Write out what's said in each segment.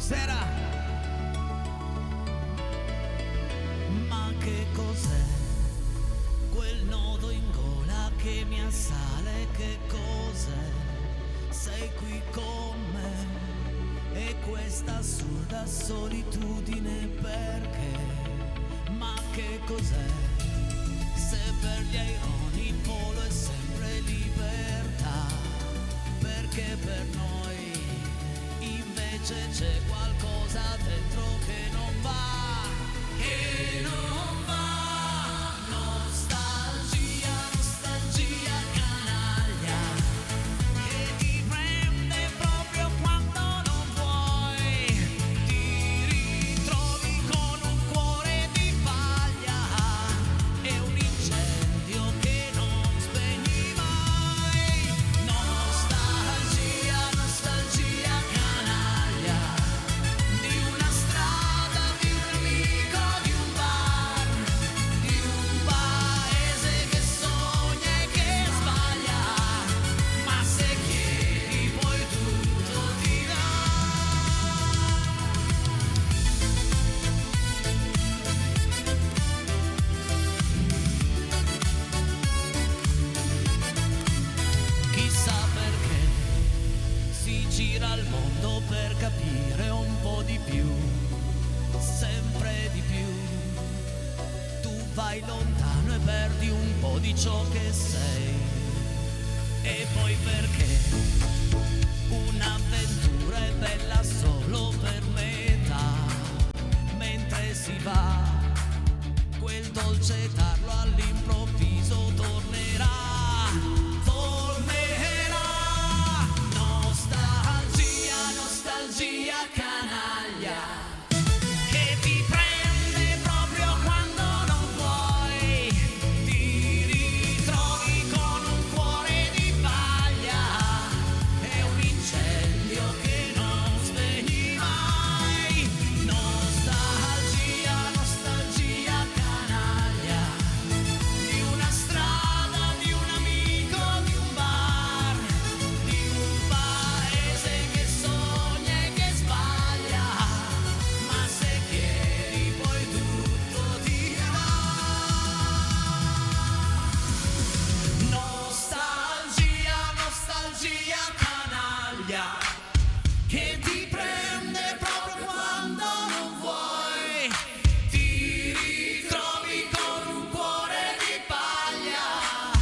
Buonasera. Ma che cos'è quel nodo in gola che mi assale? Che cos'è? Sei qui con me e questa assurda solitudine perché? Ma che cos'è? Se per gli aironi il polo è sempre libertà, perché per noi invece c'è qualcosa dentro che non va, che non va. Nostalgia, nostalgia canaglia, che ti prende proprio quando non vuoi, ti ritrovi con un cuore di paglia e un incendio che non spegni mai. Nostalgia, nostalgia canaglia, di una strada, di un amico, di un bar, di un paese che sogna e che sbaglia, ma se chiedi poi tutto ti dà. Chissà perché si gira il mondo per capire un po' di più, sempre di più. Tu vai lontano e perdi un po' di ciò che sei. E poi perché un'avventura è bella solo per metà, mentre si va, quel dolce tarlo all'improvviso tornerà. Nostalgia, nostalgia canaglia, che ti prende proprio quando non vuoi, ti ritrovi con un cuore di paglia e un incendio che non spegni mai. Nostalgia, nostalgia canaglia, di una strada, di un amico, di un bar, di un paese che sogna e che sbaglia, ma se chiedi poi tutto ti dà. Nostalgia, nostalgia canaglia, che ti prende proprio quando non vuoi, ti ritrovi con un cuore di paglia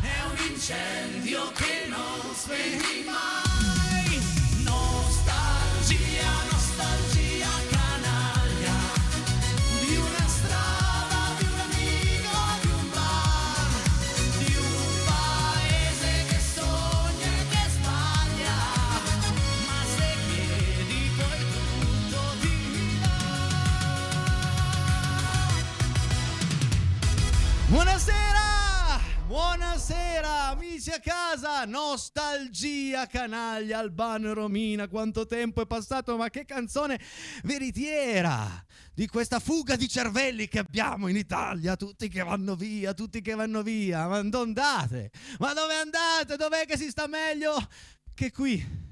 e un incendio che non spegni mai. Nostalgia, nostalgia canaglia, di una strada, di un amico, di un bar, di un paese che sogna e che sbaglia, ma se chiedi poi tutto ti dà. Buonasera! Buonasera amici a casa, nostalgia canaglia, Albano e Romina, quanto tempo è passato, ma che canzone veritiera di questa fuga di cervelli che abbiamo in Italia, tutti che vanno via, ma dove andate? Ma dove andate? Dov'è che si sta meglio che qui?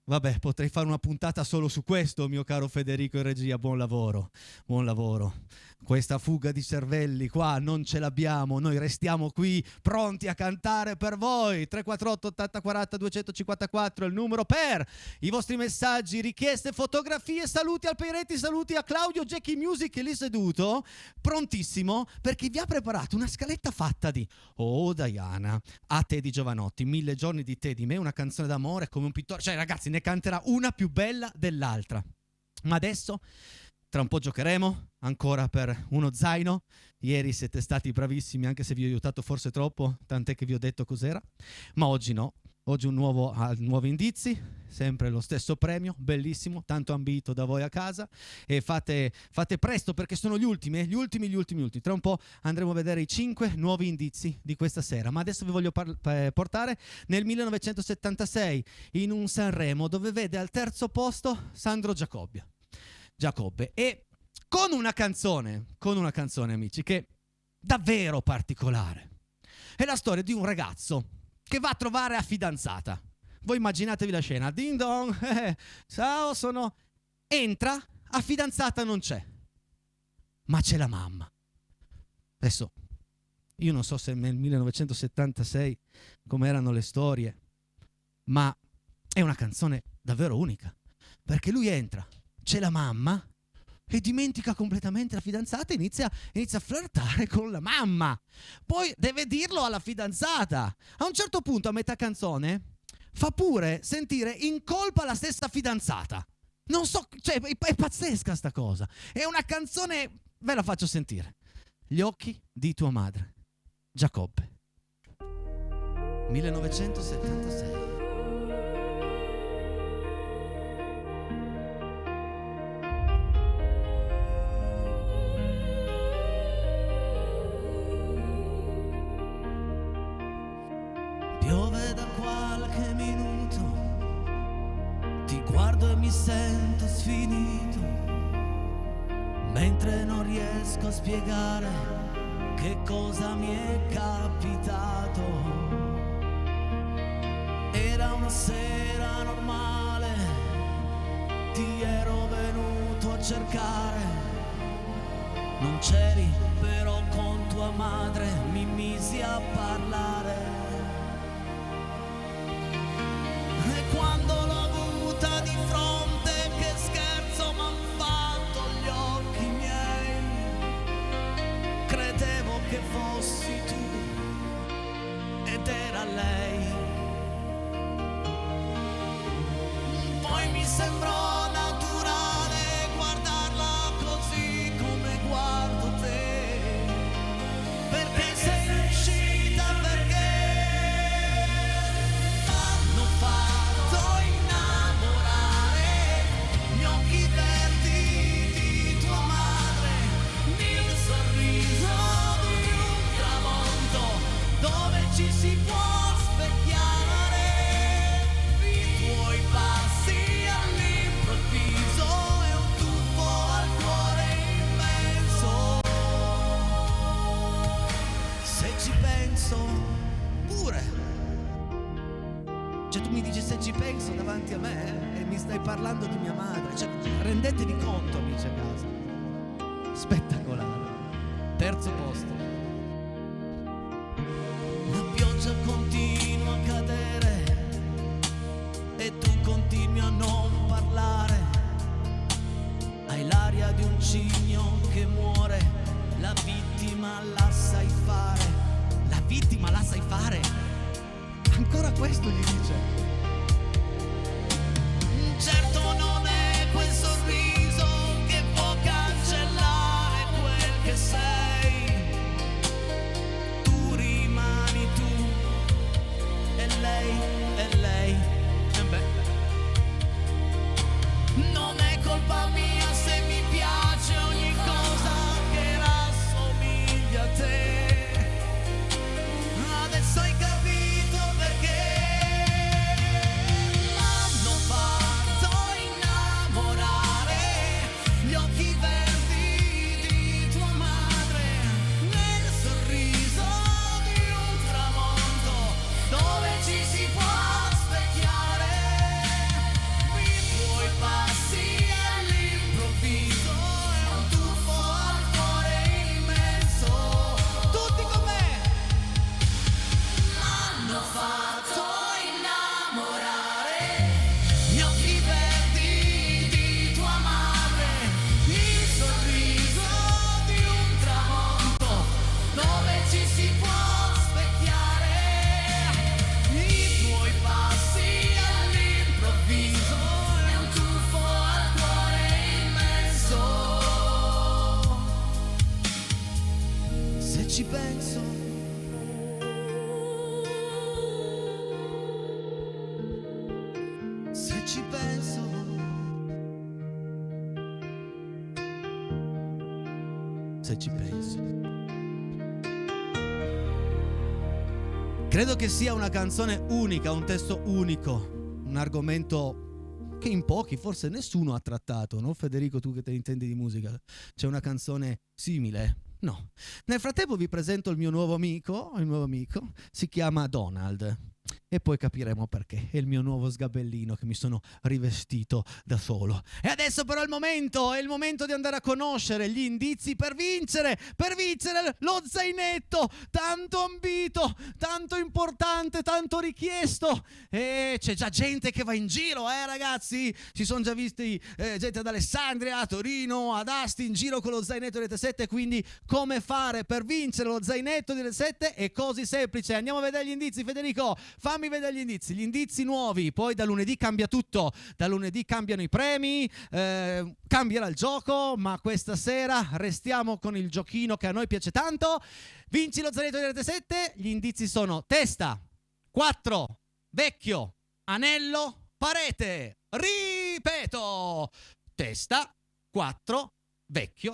Vabbè, potrei fare una puntata solo su questo, mio caro Federico in regia, buon lavoro, buon lavoro. Questa fuga di cervelli qua non ce l'abbiamo, noi restiamo qui pronti a cantare per voi. 348 80 40 254 è il numero per i vostri messaggi, richieste, fotografie, saluti al Peiretti, saluti a Claudio Jackie Music lì seduto, prontissimo, perché vi ha preparato una scaletta fatta di Oh Diana, a te di Giovanotti, 1000 giorni di te, di me, una canzone d'amore come un pittore, cioè ragazzi ne canterà una più bella dell'altra. Ma adesso tra un po' giocheremo ancora per uno zaino. Ieri siete stati bravissimi, anche se vi ho aiutato forse troppo, tant'è che vi ho detto cos'era. Ma oggi no, oggi nuovi indizi, sempre lo stesso premio, bellissimo, tanto ambito da voi a casa. E fate presto perché sono gli ultimi. Tra un po' andremo a vedere i 5 nuovi indizi di questa sera. Ma adesso vi voglio portare nel 1976 in un Sanremo dove vede al terzo posto Sandro Giacobbe e con una canzone amici che davvero particolare. È la storia di un ragazzo che va a trovare la fidanzata. Voi immaginatevi la scena, ding dong, ciao, sono... entra, a fidanzata non c'è, ma c'è la mamma. Adesso, io non so se nel 1976 come erano le storie, ma è una canzone davvero unica, perché lui entra, c'è la mamma e dimentica completamente la fidanzata e inizia a flirtare con la mamma. Poi deve dirlo alla fidanzata. A un certo punto, a metà canzone, fa pure sentire in colpa la stessa fidanzata. Non so, cioè è pazzesca sta cosa. È una canzone, ve la faccio sentire. Gli occhi di tua madre, Giacobbe, 1976. Piove da qualche minuto, ti guardo e mi sento sfinito, mentre non riesco a spiegare che cosa mi è capitato. Era una sera normale, ti ero venuto a cercare, non c'eri però con tua madre mi misi a parlare. E quando l'ho avuta di fronte, che scherzo m'han fatto gli occhi miei. Credevo che fossi tu ed era lei. Poi mi sembrò naturale guardarla così come guardo te. Perché sei uscita, perché m'hanno fatto innamorare gli occhi verdi di tua madre, il sorriso di un tramonto dove ci si può specchiare, i tuoi passi all'improvviso e un tuffo al cuore immenso. Se ci penso Pure. Cioè tu mi dici se ci penso davanti a me e mi stai parlando di mia madre. Cioè rendetevi conto, amici a casa. Spettacolare. Terzo posto. la pioggia continua a cadere e tu continui a non parlare. Hai l'aria di un cigno che muore, la vittima la sai fare. La vittima la sai fare. Ancora questo gli dice. Certo non è quel sorriso che può cancellare quel che sei. Tu rimani tu e lei è lei. E beh, Non è colpa mia se mi piace ogni cosa che rassomiglia a te. Adesso hai capito perché m'hanno fatto innamorare gli occhi verdi di tua madre, nel sorriso di un tramonto dove ci si può specchiare, i tuoi passi all'improvviso e un tuffo al cuore immenso. Tutti con me! M'hanno fatto innamorare gli occhi verdi di tua madre, il sorriso di un tramonto dove ci si può specchiare, i tuoi passi all'improvviso e un tuffo al cuore immenso. Se ci penso Se ci penso, se ci penso. Credo che sia una canzone unica, un testo unico, un argomento che in pochi, forse nessuno ha trattato, no? Federico, tu che te intendi di musica, c'è una canzone simile? No. Nel frattempo vi presento il mio nuovo amico, si chiama Donald. E poi capiremo perché. È il mio nuovo sgabellino che mi sono rivestito da solo. E adesso però è il momento di andare a conoscere gli indizi per vincere lo zainetto tanto ambito, tanto importante, tanto richiesto. E c'è già gente che va in giro, ragazzi. Si sono già visti gente ad Alessandria, a Torino, ad Asti in giro con lo zainetto di Rete 7. Quindi come fare per vincere lo zainetto di Rete 7 è così semplice. Andiamo a vedere gli indizi, Federico. Fammi vedere gli indizi nuovi. Poi da lunedì cambia tutto, da lunedì cambiano i premi, cambierà il gioco, ma questa sera restiamo con il giochino che a noi piace tanto. Vinci lo zainetto di Rete 7. Gli indizi sono testa, 4, vecchio, anello, parete. Ripeto, testa, 4, vecchio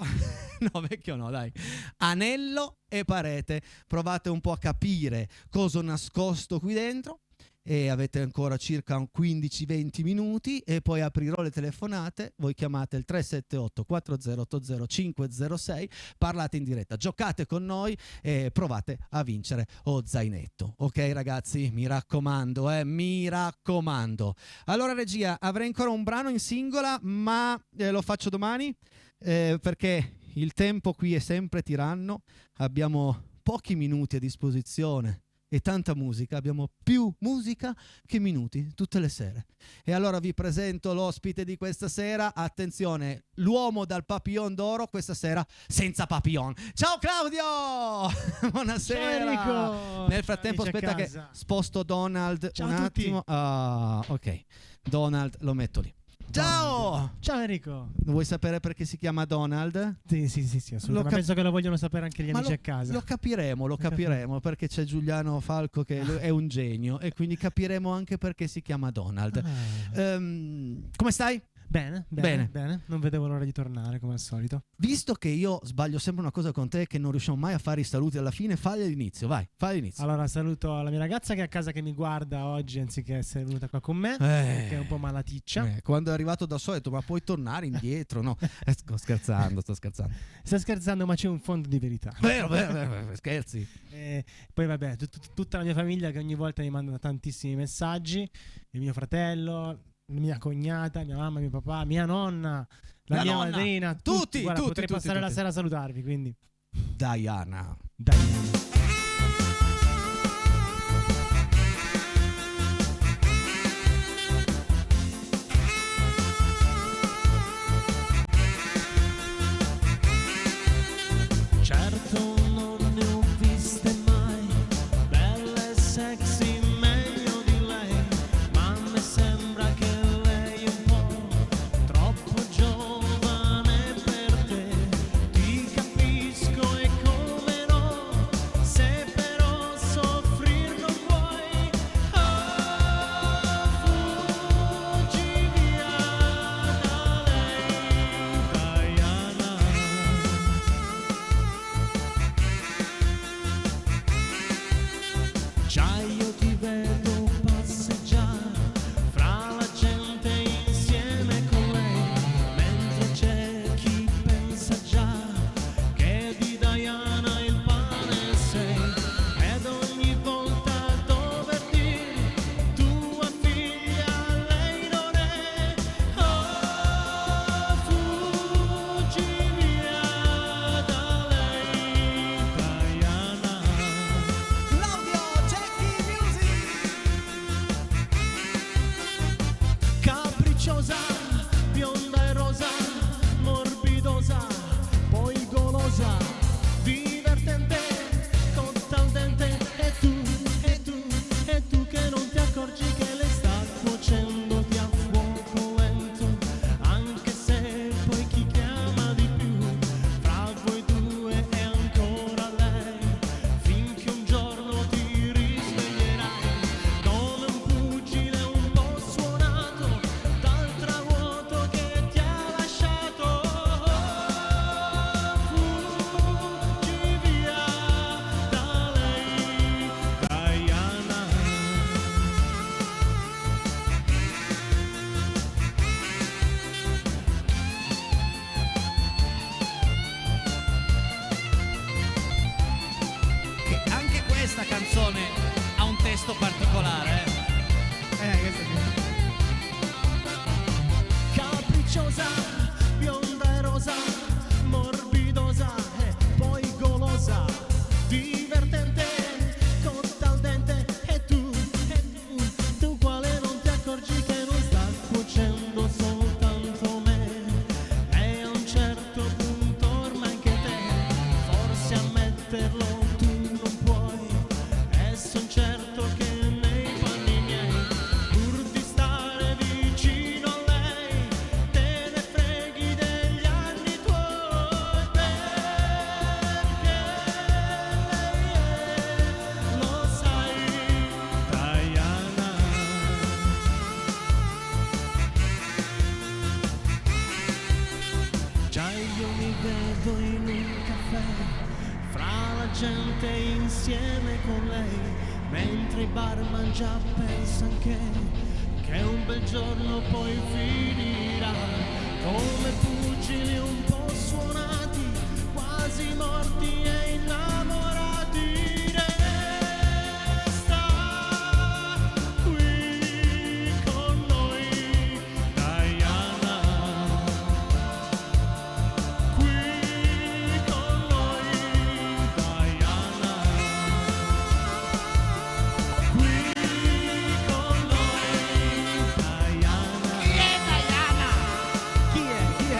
no, vecchio no, dai, anello e parete. Provate un po' a capire cosa ho nascosto qui dentro e avete ancora circa 15-20 minuti e poi aprirò le telefonate. Voi chiamate il 378 4080 506, parlate in diretta, giocate con noi e provate a vincere zainetto. Ok ragazzi, mi raccomando, mi raccomando. Allora regia, avrei ancora un brano in singola, ma lo faccio domani perché il tempo qui è sempre tiranno, abbiamo pochi minuti a disposizione e tanta musica, abbiamo più musica che minuti tutte le sere. E allora vi presento l'ospite di questa sera. Attenzione, l'uomo dal papillon d'oro questa sera senza papillon. Ciao Claudio! Buonasera. Ciao Enrico. Nel frattempo aspetta che sposto Donald. Ciao un a tutti. attimo. Ok, Donald lo metto lì. Ciao! Ciao Enrico. Vuoi sapere perché si chiama Donald? Sì, assolutamente. Penso che lo vogliono sapere anche gli amici a casa. Lo capiremo perché c'è Giuliano Falco che è un genio e quindi capiremo anche perché si chiama Donald. Come stai? Bene. Non vedevo l'ora di tornare come al solito. Visto che io sbaglio sempre una cosa con te, che non riusciamo mai a fare i saluti alla fine, fai all'inizio, vai, fai all'inizio. Allora saluto la mia ragazza che è a casa che mi guarda oggi anziché essere venuta qua con me, che è un po' malaticcia. Quando è arrivato da solo ho detto ma puoi tornare indietro? No, sto scherzando. Sta scherzando, ma c'è un fondo di verità. Vero, scherzi. Poi vabbè, tutta la mia famiglia che ogni volta mi manda tantissimi messaggi, il mio fratello, mia cognata, mia mamma, mio papà, mia nonna, la mia madrina, tutti. Guarda, potrei passare la sera a salutarvi, quindi Diana. Certo non ne ho viste mai, belle e sexy meglio di lei, ma mi sembra che lei è un po' troppo giovane per te. Ti capisco e come no, capricciosa, bionda e rosa, morbidosa e poi golosa, divertente, cotta al dente. E tu quale non ti accorgi che non sta cuocendo soltanto me? E a un certo punto ormai anche te, forse ammetterlo tu non puoi. E son certo che nei panni miei, pur di stare vicino a lei, te ne freghi degli anni tuoi. Perché lei è, lo sai, Diana. Già io mi vedo in un caffè, fra la gente insieme con lei, mentre i barman già pensano che un bel giorno poi finirà, come pugili un po' suonati, quasi morti e innamorati. Resta qui con noi, Diana. Qui con noi, Diana. Qui con noi, Diana. Chi è Diana? Chi è? Chi è?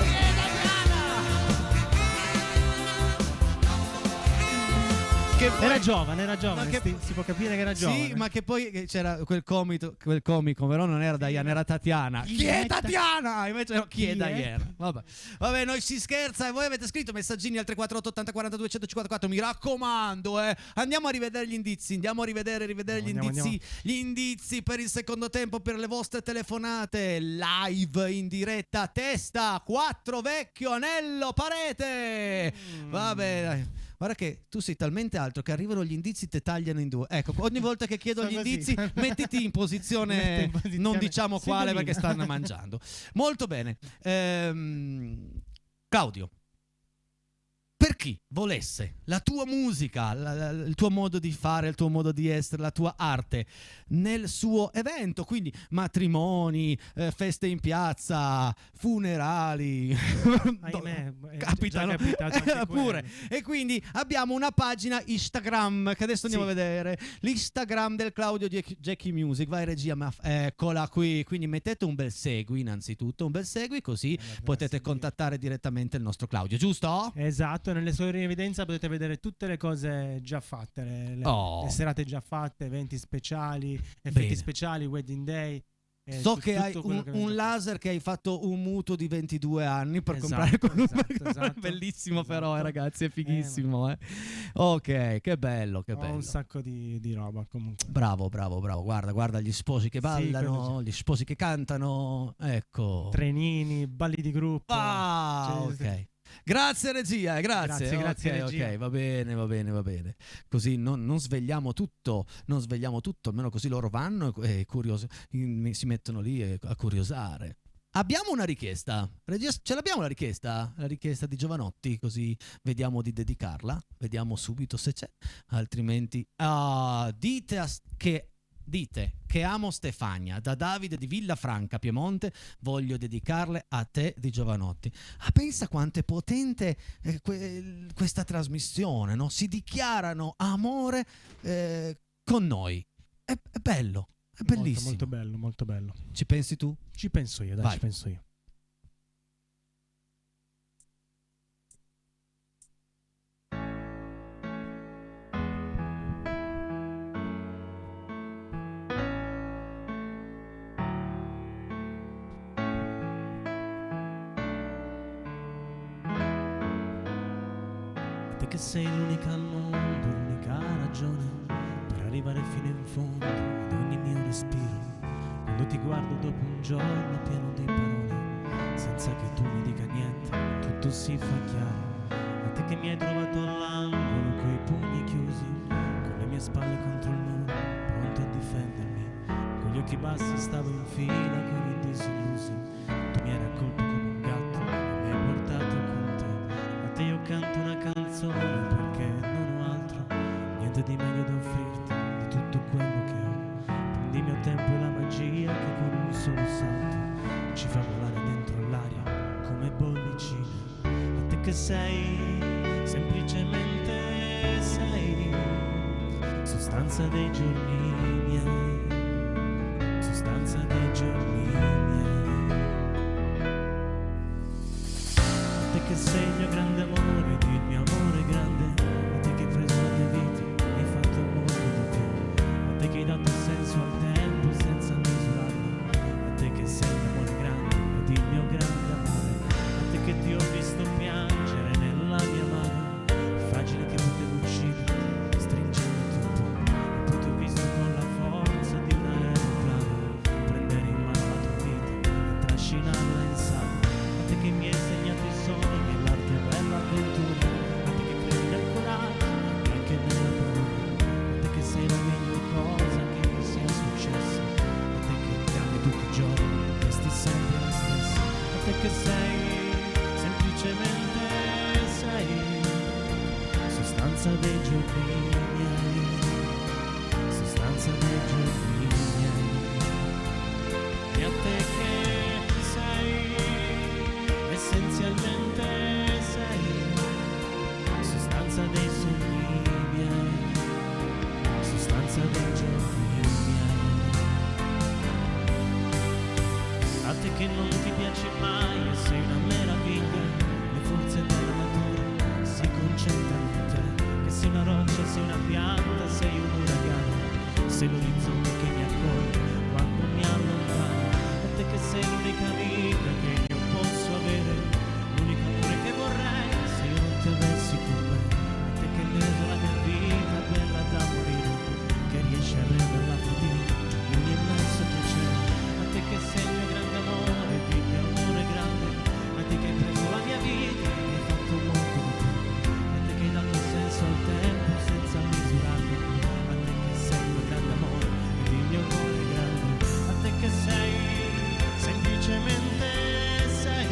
Che poi- Era giovane, Ma che- si può capire che era giovane. Sì, ma che poi c'era quel comico, però non era Diana, era Tatiana. Chi è Tatiana? Invece no, chi è Chi è? Diana? Vabbè, noi si scherza e voi avete scritto messaggini al 348 80 42 154. Mi raccomando, andiamo a rivedere gli indizi, andiamo a rivedere gli indizi per il secondo tempo, per le vostre telefonate live in diretta. Testa 4 vecchio anello parete. Vabbè, dai. Guarda che tu sei talmente alto che arrivano gli indizi, te tagliano in due. Ecco, ogni volta che chiedo gli Sono così. indizi, mettiti in posizione, non diciamo quale Sindolina. perché stanno mangiando. Molto bene. Claudio, per chi volesse la tua musica, il tuo modo di fare, il tuo modo di essere, la tua arte nel suo evento, quindi matrimoni, feste in piazza, funerali, Ahimè, capitano già capitato anche pure. quello. E quindi abbiamo una pagina Instagram che adesso andiamo Sì. a vedere, l'Instagram del Claudio Jackie Music. Vai regia, eccola qui. Quindi mettete un bel segui, innanzitutto un bel segui, così potete contattare direttamente il nostro Claudio, giusto? Esatto, nelle sue in evidenza potete vedere tutte le cose già fatte, le serate già fatte, eventi speciali, effetti Bene. speciali, wedding day. So che hai tutto quello che un avete laser, che hai fatto un mutuo di 22 anni per Esatto, comprare quello. esatto. Bellissimo, però, Esatto. ragazzi, è fighissimo. Ok, che bello, che Ho bello. un sacco di roba comunque. Bravo. Guarda gli sposi che ballano, quello gli sposi che cantano. Ecco. Trenini, balli di gruppo. Ah, Cioè, ok. Grazie regia, grazie. Grazie, Ok, regia. ok, va bene. Così non svegliamo tutto, almeno così loro vanno e si mettono lì a curiosare. Abbiamo una richiesta. Regia, ce l'abbiamo la richiesta? La richiesta di Giovanotti, così vediamo di dedicarla. Vediamo subito se c'è. Altrimenti Dite che amo Stefania, da Davide di Villafranca, Piemonte, voglio dedicarle a te di Giovanotti. Pensa quanto è potente questa trasmissione, no? Si dichiarano amore con noi. È bello, è bellissimo. Molto bello, molto bello. Ci pensi tu? Ci penso io, dai, Vai. ci penso io. Te che sei l'unica al mondo, l'unica ragione per arrivare fino in fondo ad ogni mio respiro. Quando ti guardo dopo un giorno pieno di parole, senza che tu mi dica niente, tutto si fa chiaro. A te che mi hai trovato all'angolo coi pugni chiusi, con le mie spalle contro il muro, pronto a difendermi. Con gli occhi bassi stavo in fila con i disillusi. Tu mi hai raccolto come un gatto e mi hai portato con te. A te io canto una canzone perché non ho altro, niente di meglio da offrirti di tutto quello che ho. Prendi il mio tempo e la magia che con un solo salto ci fa volare dentro all'aria che sei, semplicemente sei sostanza dei giorni miei, sostanza dei giorni miei. A te che sei il mio grande amore, il mio amore grande, a te che hai preso la mia vita, hai fatto molto di più, a te che hai dato senso al tempo senza misurarlo, a te che sei il mio amore grande ed il mio grande amore, a te che ti ho visto piangere nella mia mano, fragile che potevo uccidere, stringendoti un po', e poi ti ho visto con la forza di un aeroplano prendere in mano la tua vita e trascinarla in salvo, a te che mi hai insegnato i sogni e l'arte dell'avventura, a te che credi nel coraggio e anche nella paura, a te che sei la miglior cosa che mi sia successa, a te che cambi tutti i giorni e resti sempre la stessa, a te che sei semplicemente sei sostanza dei giorni miei, sostanza dei giorni miei, e a te che sei essenzialmente sei sostanza dei sogni miei, sostanza dei giorni miei, a te che non ti piace mai e sei una meraviglia, le forze della natura si concentrano in te, che sei una roccia, sei una pianta, sei un uragano, sei l'orizzonte che mi accoglie quando mi allontano, a te che sei l'unica vita che io posso avere, l'unico amore che vorrei se io non ti avessi con me, a te che hai reso la mia vita bella da morire, che riesci a renderla fatica di un immenso piacere, a te che sei il mio grande amore, il mio amore grande, a te che hai preso la mia vita e hai fatto molto di più, a te che hai dato senso al tempo senza misurarlo, a te che sei il mio grande amore ed il mio amore grande, a te che sei semplicemente sei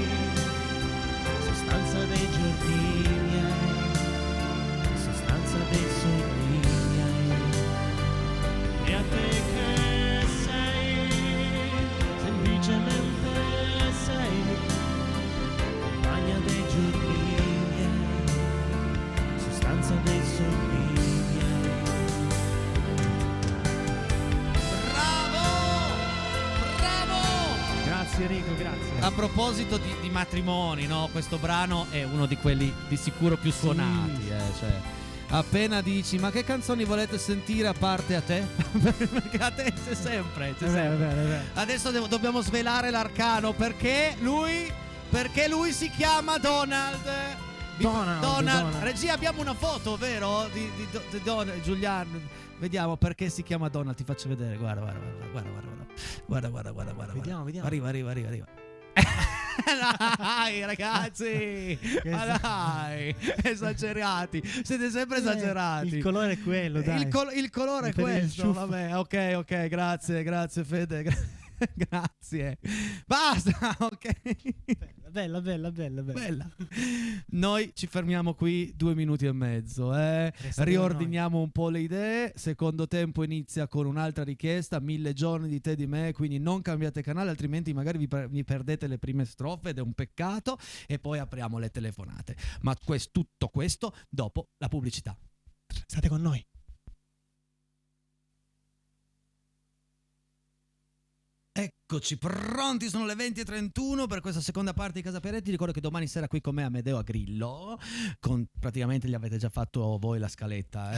sostanza dei giorni miei, sostanza dei sogni miei, e a te che sei semplicemente sei compagna dei giorni miei, sostanza dei sogni miei. Bravo! Bravo! Grazie Enrico, grazie. A proposito di matrimoni, no? Questo brano è uno di quelli di sicuro più suonati, cioè appena dici ma che canzoni volete sentire a parte a te? Perché a te c'è sempre, c'è sempre. È vero. Adesso dobbiamo svelare l'arcano perché lui si chiama Donald. Donald. Regia, abbiamo una foto, vero? Di Donald, Giuliano. Vediamo perché si chiama Donald, ti faccio vedere. Guarda. Vediamo. Arriva. Dai ragazzi, ma dai, esagerati, siete sempre esagerati. Il colore è quello, dai. Il colore è Per il questo, ciuffo. vabbè, ok, grazie Fede, grazie. Basta, ok. Bella. Noi ci fermiamo qui 2 minuti e mezzo, riordiniamo un po' le idee. Secondo tempo inizia con un'altra richiesta, 1000 giorni di te di me, quindi non cambiate canale, altrimenti magari vi perdete le prime strofe ed è un peccato, e poi apriamo le telefonate. Ma tutto questo dopo la pubblicità. State con noi. Eccoci pronti, sono le 20:31 per questa seconda parte di Casa Peretti. Ricordo che domani sera qui con me Amedeo Agrillo, praticamente gli avete già fatto voi la scaletta,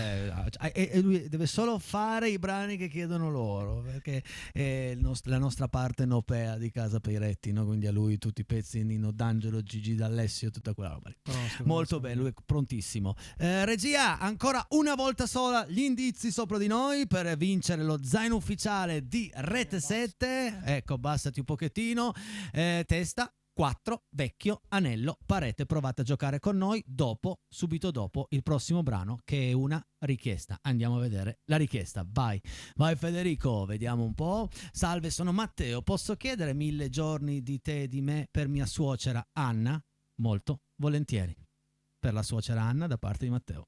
e lui deve solo fare i brani che chiedono loro, perché è la nostra parte nopea di Casa Peretti, no? Quindi a lui tutti i pezzi Nino D'Angelo, Gigi D'Alessio, tutta quella roba lì. Molto bene, lui è prontissimo. Regia, ancora una volta sola gli indizi sopra di noi per vincere lo zaino ufficiale di Rete 7. Ecco, abbassati un pochettino. Testa 4, vecchio, anello, parete. Provate a giocare con noi subito dopo il prossimo brano, che è una richiesta. Andiamo a vedere la richiesta. Vai Federico, vediamo un po'. Salve, sono Matteo, posso chiedere 1000 giorni di te e di me per mia suocera Anna? Molto volentieri. Per la suocera Anna da parte di Matteo.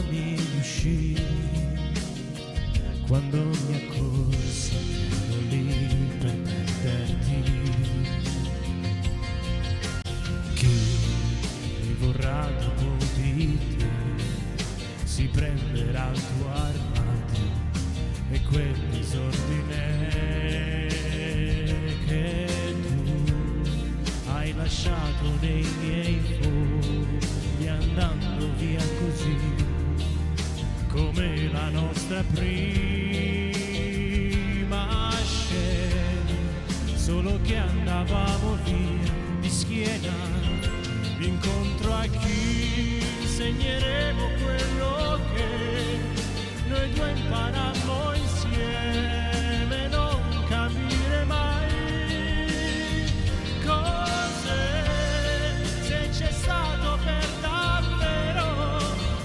giorni di uscire, quando mi accorsi che ero lì per perderti. Chi mi vorrà dopo di te si prenderà il tuo armadio e quel disordine che tu hai lasciato nei miei fogli, andando via così come la nostra prima scena, solo che andavamo via di schiena, incontro a chi insegneremo quello che noi due imparammo insieme, non capire mai cos'è, se c'è stato per davvero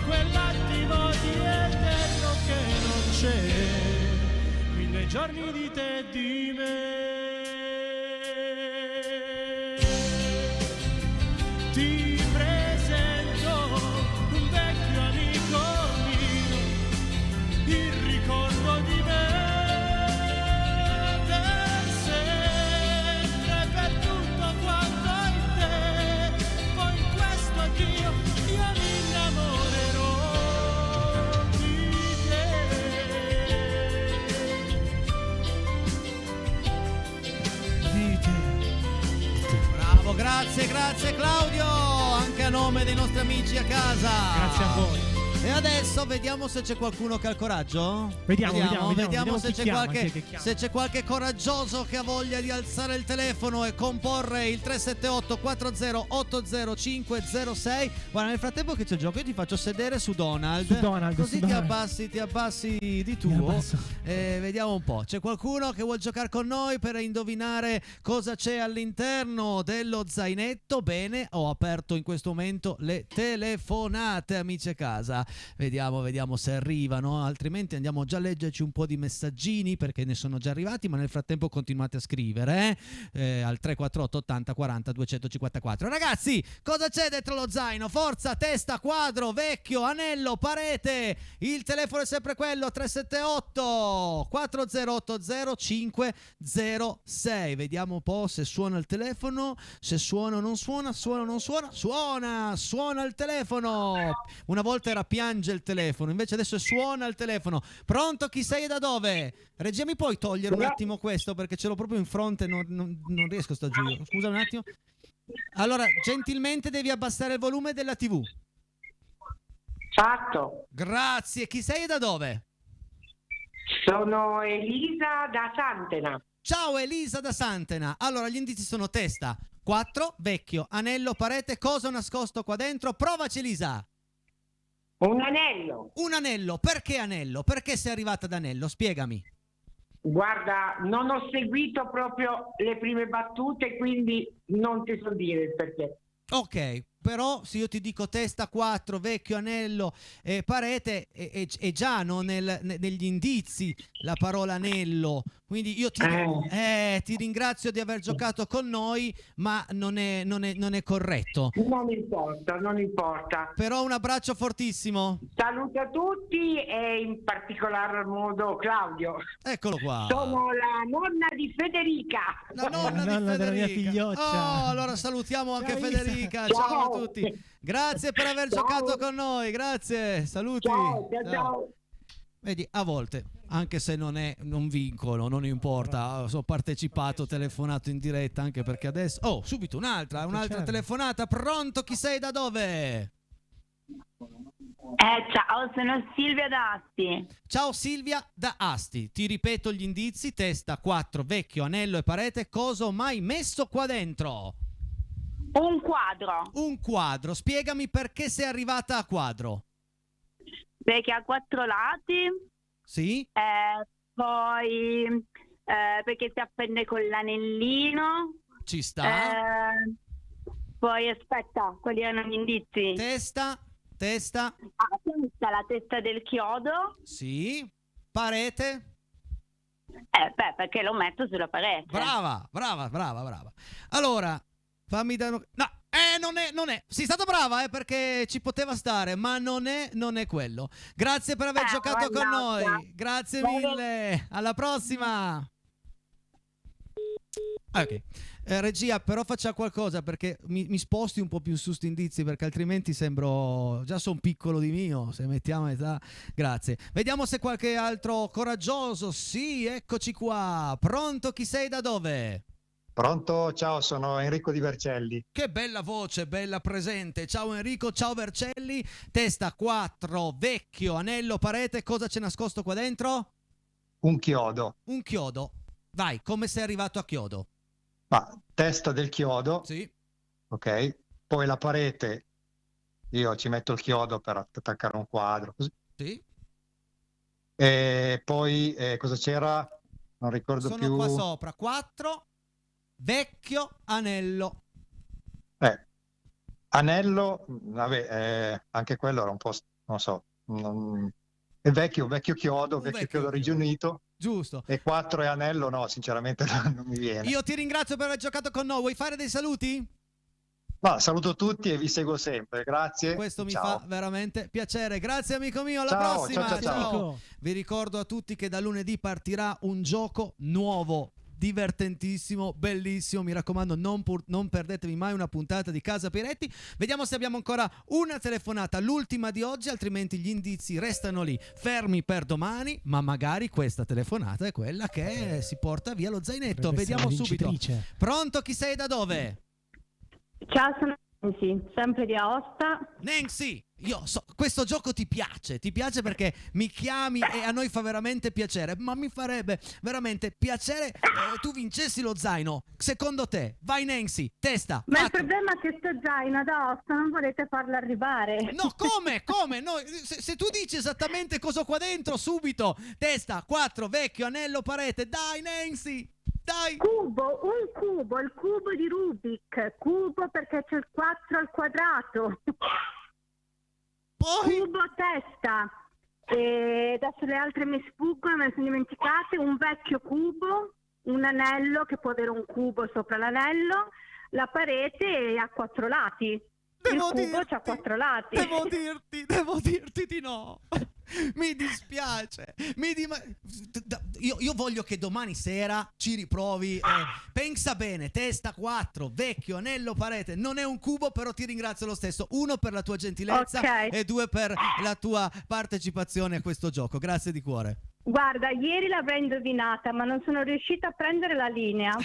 quell'attimo di eterno che non c'è, 1000 giorni di te e di me. Ti presento un vecchio amico mio, il ricordo di me per sempre, per tutto quanto hai te. Poi in questo addio io mi innamorerò di te. Bravo, grazie Claudio, anche a nome dei nostri amici a casa. Grazie a voi. E adesso vediamo se c'è qualcuno che ha il coraggio. Vediamo se chi c'è chiama, qualche, chi chiama. se c'è qualche coraggioso che ha voglia di alzare il telefono e comporre il 378 40 80 506. Guarda, nel frattempo che c'è il gioco io ti faccio sedere su Donald, così ti abbassi di tuo. Vediamo un po'. C'è qualcuno che vuol giocare con noi per indovinare cosa c'è all'interno dello zainetto? Bene, ho aperto in questo momento le telefonate, amici a casa. Vediamo se arrivano, altrimenti andiamo già a leggerci un po' di messaggini perché ne sono già arrivati, ma nel frattempo continuate a scrivere al 348 80 40 254. Ragazzi, cosa c'è dentro lo zaino? Forza, testa, quadro, vecchio, anello, parete. Il telefono è sempre quello, 378 4080 506. Vediamo un po' se suona il telefono, se suona o non suona, suona il telefono. Una volta era piange il telefono, invece adesso suona il telefono. Pronto, chi sei e da dove? Regia, mi puoi togliere un attimo questo perché ce l'ho proprio in fronte, non riesco, sta giù. Scusa un attimo. Allora, gentilmente devi abbassare il volume della TV. Fatto. Grazie. Chi sei e da dove? Sono Elisa da Santena. Ciao Elisa da Santena. Allora, gli indizi sono testa, 4, vecchio, anello, parete, cosa nascosto qua dentro? Provaci Elisa. Un anello. Un anello. Perché anello? Perché sei arrivata ad anello? Spiegami. Guarda, non ho seguito proprio le prime battute, quindi non ti so dire il perché. Ok, però se io ti dico testa 4, vecchio, anello e parete è già negli indizi la parola anello, quindi io ti ringrazio di aver giocato con noi, ma non è corretto. Non importa. Però un abbraccio fortissimo. Saluto a tutti e in particolar modo Claudio. Eccolo qua. Sono la nonna di Federica. La nonna di della mia Federica. figlioccia. Oh, allora salutiamo anche Ciao, Federica. Isa. Ciao a Ciao. tutti. Grazie per aver giocato con noi. Grazie. Saluti. Ciao. Vedi, a volte, anche se non vincono, non importa, ho partecipato, telefonato in diretta, anche perché adesso... Oh, subito un'altra telefonata. Pronto, chi sei, da dove? Ciao, sono Silvia da Asti. Ciao Silvia da Asti. Ti ripeto gli indizi, testa, 4, vecchio, anello e parete. Cosa ho mai messo qua dentro? Un quadro. Un quadro. Spiegami perché sei arrivata a quadro. Perché ha 4 lati. Sì? Poi perché si appende con l'anellino. Ci sta. Poi aspetta, quali erano gli indizi? Testa. Testa, la testa del chiodo. Sì. Parete. Perché lo metto sulla parete. Brava. Allora, fammi dare... No, Non è. Sei stata brava, perché ci poteva stare, ma non è quello. Grazie per aver giocato con noi. Grazie mille. Alla prossima. Ok. Regia, però faccia qualcosa, perché mi sposti un po' più su sti indizi, perché altrimenti sembro già son piccolo di mio, se mettiamo età. Grazie. Vediamo se qualche altro coraggioso. Sì, eccoci qua. Pronto? Chi sei, da dove? Pronto? Ciao, sono Enrico di Vercelli. Che bella voce, bella presente. Ciao Enrico, ciao Vercelli. Testa 4, vecchio, anello, parete. Cosa c'è nascosto qua dentro? Un chiodo. Un chiodo. Vai, come sei arrivato a chiodo? Ma testa del chiodo, Sì. ok? Poi la parete, io ci metto il chiodo per attaccare un quadro, così. Sì. E poi cosa c'era? Non ricordo Sono più. qua sopra. 4, vecchio, anello. Anello, vabbè, anche quello era un po', non so, è vecchio chiodo, Un vecchio vecchio chiodo rigiunito. Giusto. E 4 è anello, no, sinceramente non mi viene. Io ti ringrazio per aver giocato con noi. Vuoi fare dei saluti? Ma saluto tutti e vi seguo sempre, grazie. Questo mi Ciao. fa veramente piacere. Grazie amico mio, alla Ciao, prossima. ciao. Vi ricordo a tutti che da lunedì partirà un gioco nuovo, divertentissimo, bellissimo. Mi raccomando, non perdetevi mai una puntata di Casa Peretti. Vediamo se abbiamo ancora una telefonata, l'ultima di oggi, altrimenti gli indizi restano lì fermi per domani, ma magari questa telefonata è quella che si porta via lo zainetto. Potrebbe essere Vediamo la subito. vincitrice. Pronto? Chi sei, da dove? Ciao, sono Nancy, sempre di Aosta. Nancy, io so, questo gioco ti piace perché mi chiami e a noi fa veramente piacere, ma mi farebbe veramente piacere tu vincessi lo zaino. Secondo te, vai Nancy, testa. Ma il 4. problema è che sto zaino ad Aosta non volete farlo arrivare. No, come? No, se tu dici esattamente cosa ho qua dentro, subito. Testa, 4, vecchio, anello, parete. Dai Nancy, dai. Un cubo, il cubo di Rubik. Cubo perché c'è il 4 al quadrato. Poi Cubo testa. E adesso le altre mi sfuggono, me le sono dimenticate. Un vecchio cubo, un anello che può avere un cubo sopra l'anello, la parete ha 4 lati. Il cubo c'ha 4 lati. Devo dirti di no. Mi dispiace. Io voglio che domani sera ci riprovi. Pensa bene, testa 4, vecchio, anello, parete. Non è un cubo, però ti ringrazio lo stesso. 1 per la tua gentilezza, Ok. e 2 per la tua partecipazione a questo gioco. Grazie di cuore. Guarda, ieri l'avrei indovinata, ma non sono riuscita a prendere la linea.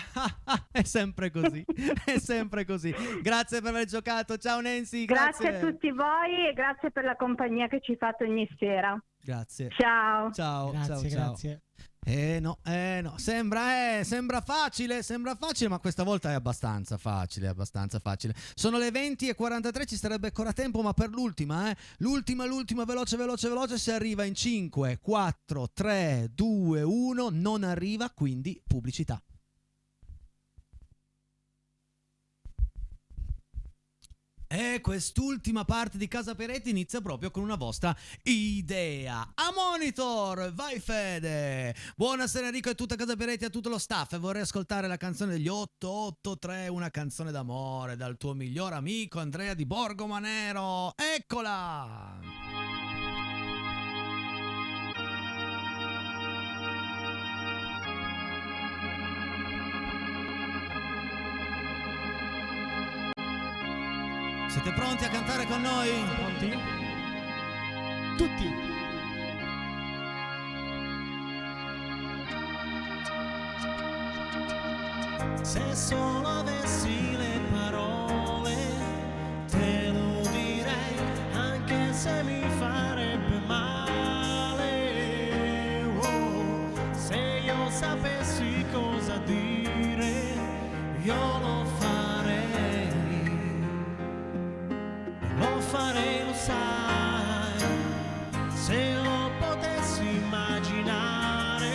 È sempre così. È sempre così. Grazie per aver giocato. Ciao Nancy. Grazie a tutti voi e grazie per la compagnia che ci fate ogni sera. Grazie. Ciao. Ciao. Grazie. No, sembra facile, ma questa volta è abbastanza facile. Sono le 20:43, ci sarebbe ancora tempo, ma per l'ultima, l'ultima, veloce, si arriva in 5, 4, 3, 2, 1, non arriva, quindi pubblicità. E quest'ultima parte di Casa Peretti inizia proprio con una vostra idea. A monitor, vai Fede! Buonasera Enrico e tutta Casa Peretti, a tutto lo staff. E vorrei ascoltare la canzone degli 883, una canzone d'amore dal tuo miglior amico Andrea di Borgomanero. Eccola! Siete pronti a cantare con noi? Pronti? Tutti. Se solo avessi le parole te lo direi, anche se mi farebbe male. Oh, se io sapessi cosa dire, io lo farei, lo sai. Se lo potessi immaginare,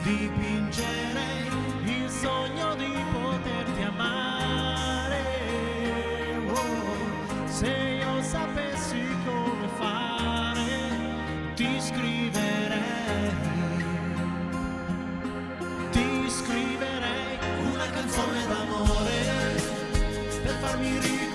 dipingerei il sogno di poterti amare. Oh, se io sapessi come fare, ti scriverei una canzone d'amore per farmi ridere.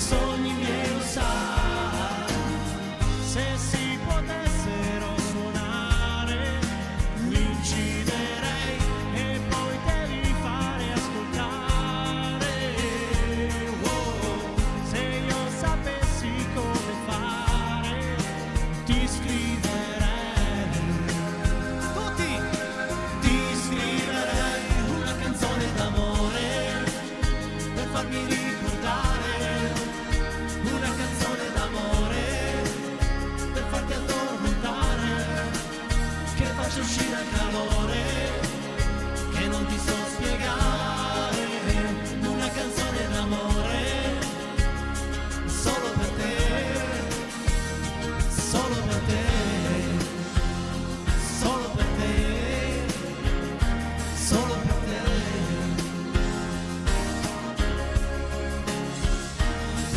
sogni miei lo sai, se si potessero suonare li ucciderei e poi te li farei ascoltare. Oh, se io sapessi come fare ti scriverei, Tutti! ti scriverei una canzone d'amore per farmi ricordare, una canzone d'amore per farti addormentare, che faccia uscire il calore che non ti so spiegare, una canzone d'amore solo per te, solo per te, solo per te, solo per te.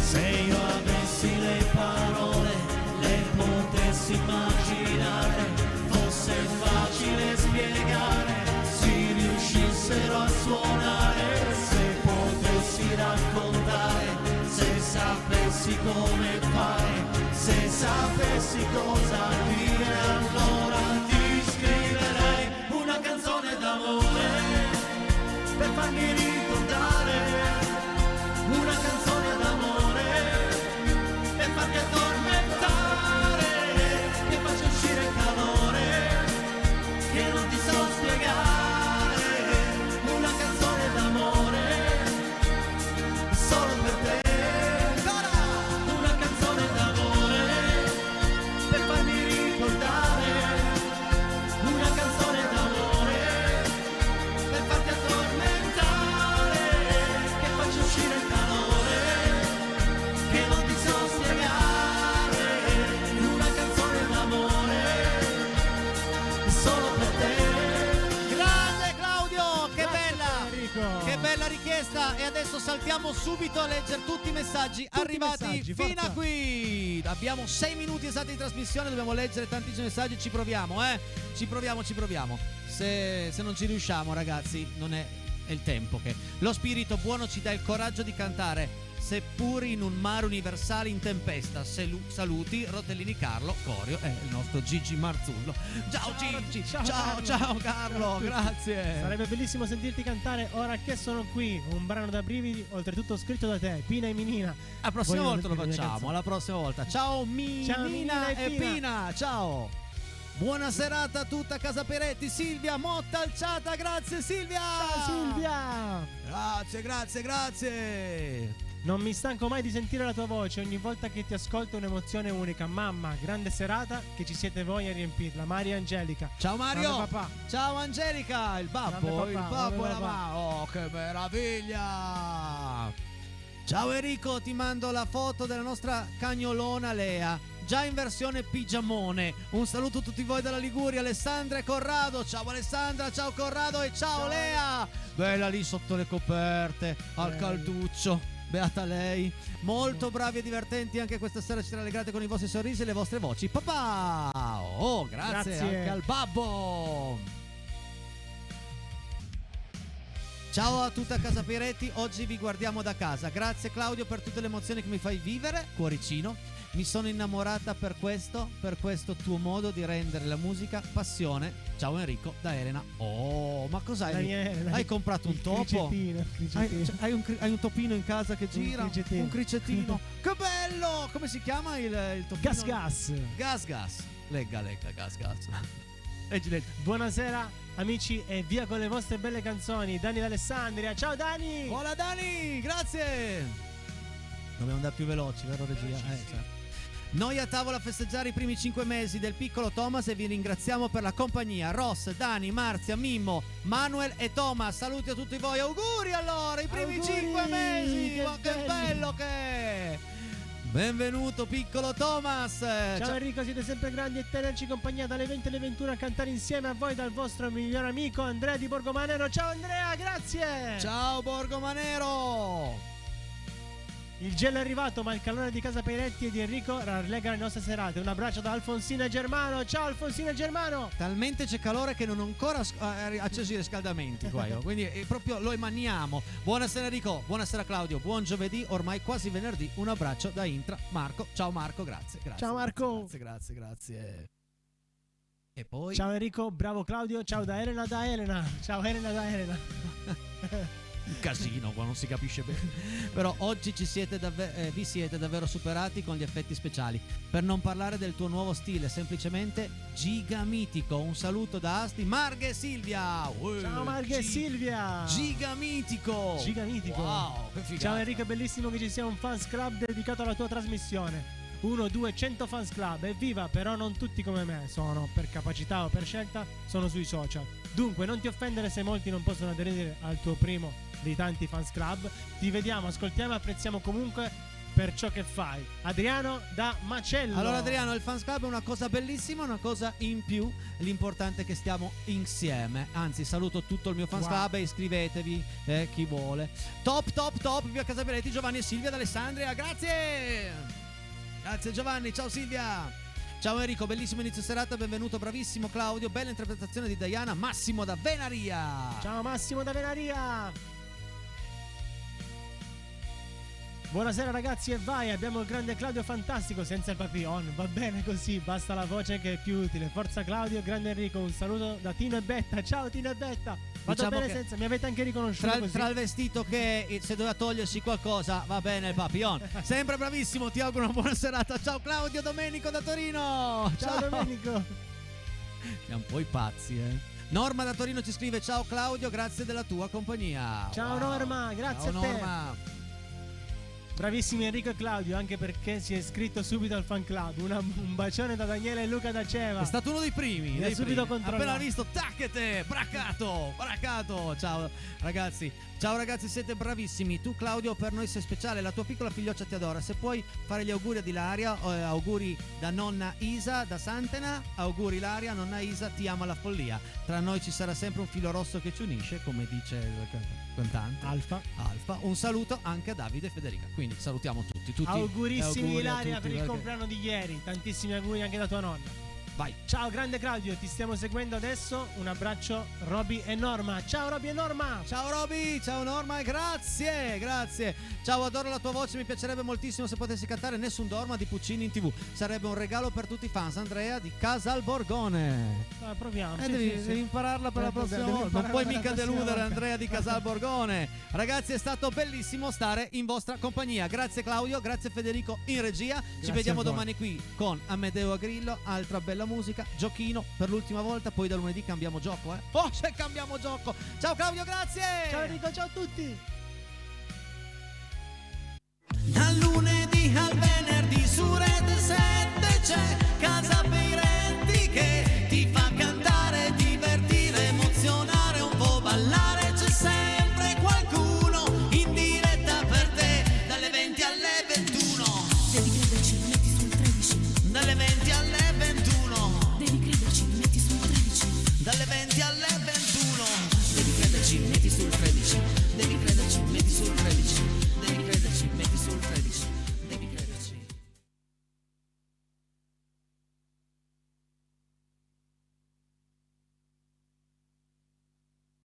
Se io avessi le parole, le potessi immaginare, fosse facile spiegare, si riuscissero a suonare, se potessi raccontare, se sapessi come fare, se sapessi cosa dire, allora ti scriverei una canzone d'amore per farmi ricordare, una canzone d'amore per farti addormentare, che faccia uscire il calore che non ti so spiegare, una canzone d'amore solo per te, una canzone d'amore per farmi ricordare, una canzone d'amore per farti addormentare, che faccia uscire il calore che non ti so spiegare, una canzone d'amore solo per te. Grande Claudio, che bella! Enrico. Che bella richiesta, e adesso saltiamo subito a leggere tutti i messaggi arrivati messaggi, fino forza. a qui. Abbiamo 6 minuti esatti di trasmissione, dobbiamo leggere tantissimi messaggi, ci proviamo, ci proviamo. Se non ci riusciamo, ragazzi, non è il tempo che lo spirito buono ci dà il coraggio di cantare, seppur in un mare universale in tempesta. Saluti Rotellini Carlo Corio e il nostro Gigi Marzullo. Ciao Gigi, ciao Carlo, grazie. Sarebbe bellissimo sentirti cantare Ora che sono qui, un brano da brividi, oltretutto scritto da te, Pina e Minina. La prossima Voglio volta lo sentire le facciamo, canzoni. alla prossima volta. Ciao Mina Minina e e Pina, ciao. Buona serata a tutta Casa Peretti. Silvia Motta Alciata, grazie Silvia. Ciao Silvia! Grazie. Non mi stanco mai di sentire la tua voce, ogni volta che ti ascolto è un'emozione unica. Mamma, grande serata, che ci siete voi a riempirla. Mario e Angelica. Ciao Mario. Grande papà. Ciao Angelica, il babbo, Grande papà, il babbo e grande la papà. mamma. Oh, che meraviglia. Ciao Enrico, ti mando la foto della nostra cagnolona Lea, già in versione pigiamone. Un saluto a tutti voi dalla Liguria, Alessandra e Corrado. Ciao Alessandra, ciao Corrado e ciao Lea. Bella lì sotto le coperte, al Bella. calduccio. Beata lei. Molto bravi e divertenti anche questa sera, ci rallegrate con i vostri sorrisi e le vostre voci. Papà! Oh, grazie. Anche al babbo. Ciao a tutta Casa Peretti, oggi vi guardiamo da casa. Grazie Claudio per tutte le emozioni che mi fai vivere, cuoricino. Mi sono innamorata per questo tuo modo di rendere la musica passione. Ciao Enrico, da Elena. Oh, ma cos'hai? Daniele, Hai comprato un topo? Cricettino. Hai un topino in casa che gira? cricettino. Un cricettino. Che bello! Come si chiama il topino? Gas. Legga, gas. Leggi. Buonasera amici e via con le vostre belle canzoni. Dani d'Alessandria. Ciao Dani! Hola Dani, grazie. Dobbiamo andare più veloci, vero regia? Certo. Noi a tavola a festeggiare i primi 5 mesi del piccolo Thomas e vi ringraziamo per la compagnia. Ross, Dani, Marzia, Mimmo, Manuel e Thomas. Saluti a tutti voi. Auguri allora, i primi Auguri, 5 mesi. che Ma che belli. bello che è. Benvenuto piccolo Thomas. Ciao Enrico, siete sempre grandi e tenerci compagnia dalle 20 alle 21 a cantare insieme a voi dal vostro miglior amico Andrea di Borgomanero. Ciao Andrea, grazie! Ciao Borgomanero. Il gelo è arrivato, ma il calore di Casa Peiretti e di Enrico rallega le nostre serate. Un abbraccio da Alfonsina Germano. Ciao Alfonsina Germano. Talmente c'è calore che non ho ancora acceso i riscaldamenti qua io. Quindi proprio lo emaniamo. Buonasera Enrico, buonasera Claudio, buon giovedì, ormai quasi venerdì. Un abbraccio da Intra Marco. Ciao Marco, grazie. Ciao Marco. Grazie. E poi ciao Enrico, bravo Claudio. Ciao da Elena. Ciao Elena da Elena. un casino qua, non si capisce bene. Però oggi vi siete davvero superati con gli effetti speciali. Per non parlare del tuo nuovo stile, semplicemente gigamitico. Un saluto da Asti, Marghe e Silvia. Ciao Marghe e Silvia. Gigamitico. Wow, che figata. Ciao Enrico, è bellissimo che ci sia un fans club dedicato alla tua trasmissione. 1, 2, 100 fans club, evviva, però non tutti come me sono, per capacità o per scelta, sono sui social. Dunque non ti offendere se molti non possono aderire al tuo primo dei tanti fans club. Ti vediamo, ascoltiamo e apprezziamo comunque per ciò che fai. Adriano da Macello. Allora Adriano, il fans club è una cosa bellissima, una cosa in più. L'importante è che stiamo insieme. Anzi, saluto tutto il mio fans club e iscrivetevi chi vuole. Top via Casa Peiretti, Giovanni e Silvia d'Alessandria. Grazie Giovanni, ciao Silvia. Ciao Enrico, bellissimo inizio serata, benvenuto, bravissimo Claudio, bella interpretazione di Diana. Massimo da Venaria. Ciao Massimo da Venaria. Buonasera ragazzi e vai, abbiamo il grande Claudio fantastico senza il papillon, va bene così, basta la voce che è più utile. Forza Claudio, grande Enrico, un saluto da Tino e Betta. Ciao Tino e Betta. Vado bene senza, mi avete anche riconosciuto tra il vestito che se doveva togliersi qualcosa va bene il papillon. Sempre bravissimo, ti auguro una buona serata. Ciao Claudio, Domenico da Torino. Ciao Domenico. Siamo un po' i pazzi, Norma da Torino ci scrive: ciao Claudio, grazie della tua compagnia. Ciao Norma, grazie ciao, a te. Norma. Bravissimi Enrico e Claudio, anche perché si è iscritto subito al fan club. Un bacione da Daniele e Luca da Ceva. È stato uno dei primi. Mi ha subito controllato. Appena visto, tacchete, braccato. Ciao ragazzi, siete bravissimi. Tu Claudio per noi sei speciale, la tua piccola figlioccia ti adora. Se puoi fare gli auguri ad Ilaria, auguri da nonna Isa da Santena. Auguri Ilaria, nonna Isa ti ama la follia. Tra noi ci sarà sempre un filo rosso che ci unisce, come dice il cantante Alfa. Un saluto anche a Davide e Federica. Quindi salutiamo tutti. Augurissimi Ilaria per il compleanno di ieri. Tantissimi auguri anche da tua nonna. Vai. Ciao grande Claudio, ti stiamo seguendo adesso. Un abbraccio Roby e Norma. Ciao Roby e Norma. Ciao Roby, ciao Norma e grazie. Ciao, adoro la tua voce, mi piacerebbe moltissimo se potessi cantare Nessun Dorma di Puccini in TV. Sarebbe un regalo per tutti i fans. Andrea di Casalborgone. Proviamo. Devi impararla per la prossima volta. Non puoi mica deludere Andrea di Casalborgone. Ragazzi, è stato bellissimo stare in vostra compagnia. Grazie Claudio, grazie Federico in regia. Ci vediamo domani qui con Amedeo Agrillo, altra bella musica, giochino per l'ultima volta, poi da lunedì cambiamo gioco, se cambiamo gioco. Ciao Claudio, grazie. Ciao Enrico, ciao a tutti.